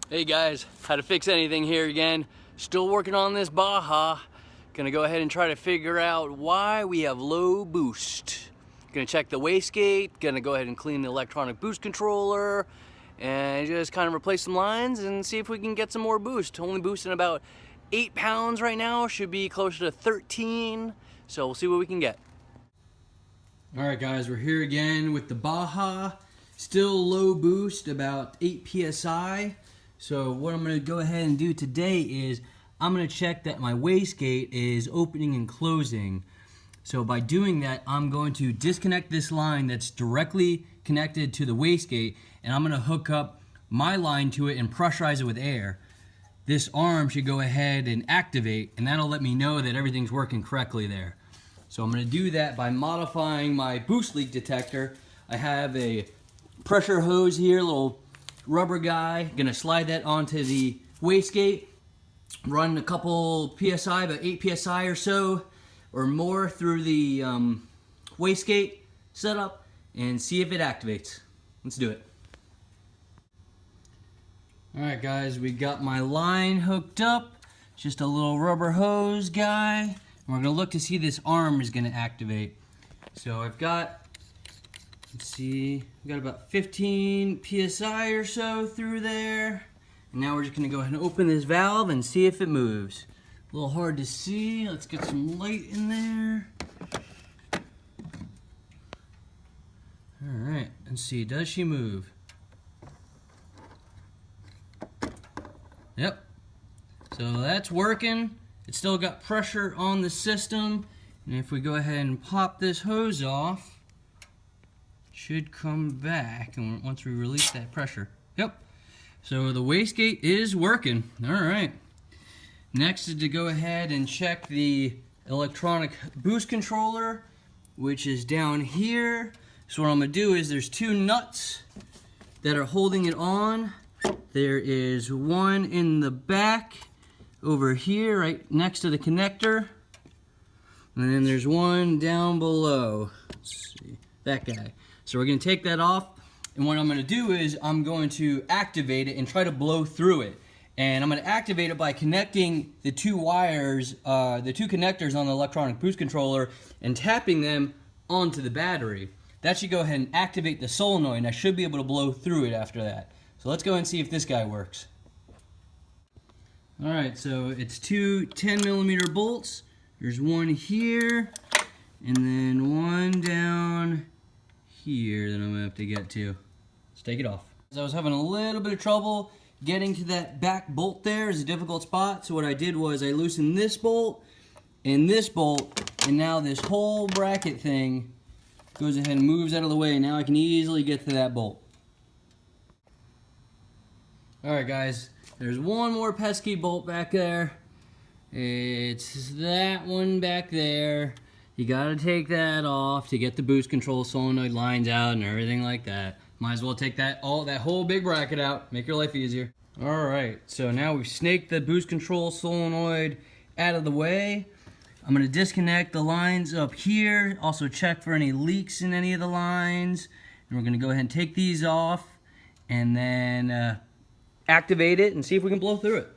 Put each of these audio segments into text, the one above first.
Hey guys, how to fix anything here again. Still working on this Baja. Gonna go ahead and try to figure out why we have low boost. Gonna check the wastegate, gonna go ahead and clean the electronic boost controller, and just kind of replace some lines and see if we can get some more boost. Only boosting about 8 pounds right now, should be closer to 13, so we'll see what we can get. Alright guys, we're here again with the Baja. Still low boost, about 8 psi. So what I'm going to go ahead and do today is I'm going to check that my wastegate is opening and closing. So by doing that, I'm going to disconnect this line that's directly connected to the wastegate, and I'm going to hook up my line to it and pressurize it with air. This arm should go ahead and activate, and that'll let me know that everything's working correctly there. So I'm going to do that by modifying my boost leak detector. I have a pressure hose here, little rubber guy. Gonna slide that onto the wastegate, run a couple psi, about 8 psi or so or more through the wastegate setup and see if it activates. Let's do it. Alright guys, we got my line hooked up, just a little rubber hose guy, and we're gonna look to see this arm is gonna activate. So I've got, let's see, we got about 15 psi or so through there. And now we're just gonna go ahead and open this valve and see if it moves. A little hard to see. Let's get some light in there. All right, let's see, does she move? Yep, so that's working. It's still got pressure on the system. And if we go ahead and pop this hose off, should come back, and once we release that pressure. Yep. So the wastegate is working. All right. Next is to go ahead and check the electronic boost controller, which is down here. So what I'm gonna do is there's 2 nuts that are holding it on. There is one in the back over here, right next to the connector. And then there's one down below. Let's see, that guy. So we're going to take that off, and what I'm going to do is I'm going to activate it and try to blow through it. And I'm going to activate it by connecting the 2 wires, the 2 connectors on the electronic boost controller, and tapping them onto the battery. That should go ahead and activate the solenoid, and I should be able to blow through it after that. So let's go and see if this guy works. Alright, so it's 2 10mm bolts. There's one here, and then one down here that I'm gonna have to get to. Let's take it off. I was having a little bit of trouble getting to that back bolt. There is a difficult spot, so what I did was I loosened this bolt, and now this whole bracket thing goes ahead and moves out of the way. Now I can easily get to that bolt. Alright guys, there's one more pesky bolt back there. It's that one back there. You gotta take that off to get the boost control solenoid lines out and everything like that. Might as well take that whole big bracket out, make your life easier. Alright, so now we've snaked the boost control solenoid out of the way. I'm gonna disconnect the lines up here, also check for any leaks in any of the lines. And we're gonna go ahead and take these off and then activate it and see if we can blow through it.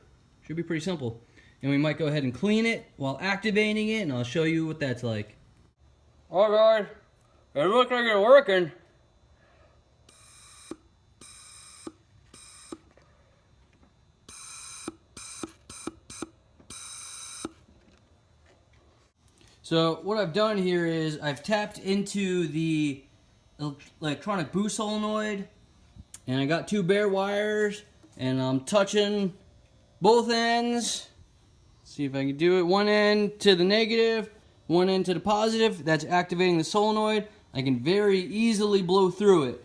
Should be pretty simple. And we might go ahead and clean it while activating it, and I'll show you what that's like. Alright guys, it looks like it's working. So what I've done here is I've tapped into the electronic boost solenoid, and I got 2 bare wires, and I'm touching both ends. See if I can do it. One end to the negative, one end to the positive. That's activating the solenoid. I can very easily blow through it.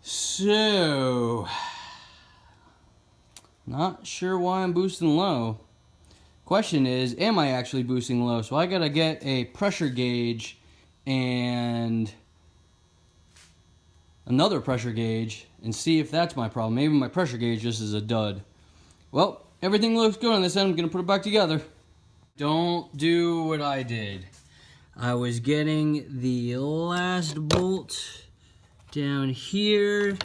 So, not sure why I'm boosting low. Question is, am I actually boosting low? So I gotta get a pressure gauge and another pressure gauge and see if that's my problem. Maybe my pressure gauge just is a dud. Well, everything looks good on this end. I'm going to put it back together. Don't do what I did. I was getting the last bolt down here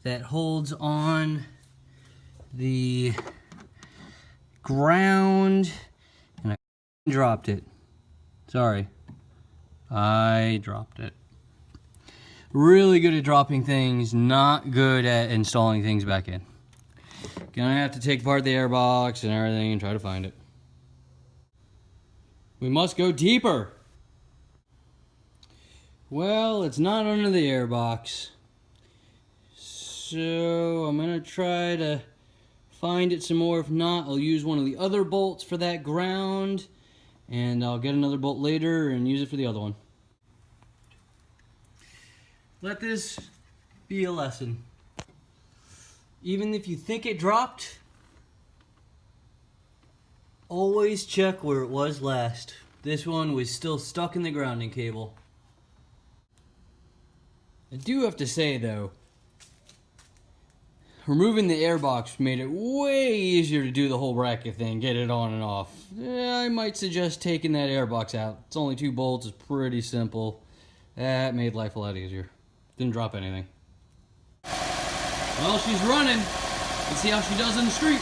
that holds on the ground and I dropped it. Sorry, I dropped it. Really good at dropping things, not good at installing things back in. Gonna have to take apart the airbox and everything and try to find it. We must go deeper. Well, it's not under the airbox. So I'm gonna try to find it some more. If not, I'll use one of the other bolts for that ground, and I'll get another bolt later and use it for the other one. Let this be a lesson. Even if you think it dropped, always check where it was last. This one was still stuck in the grounding cable. I do have to say though, removing the airbox made it way easier to do the whole bracket thing, get it on and off. I might suggest taking that airbox out. It's only 2 bolts, it's pretty simple. That made life a lot easier. Didn't drop anything. Well, she's running. Let's see how she does in the street.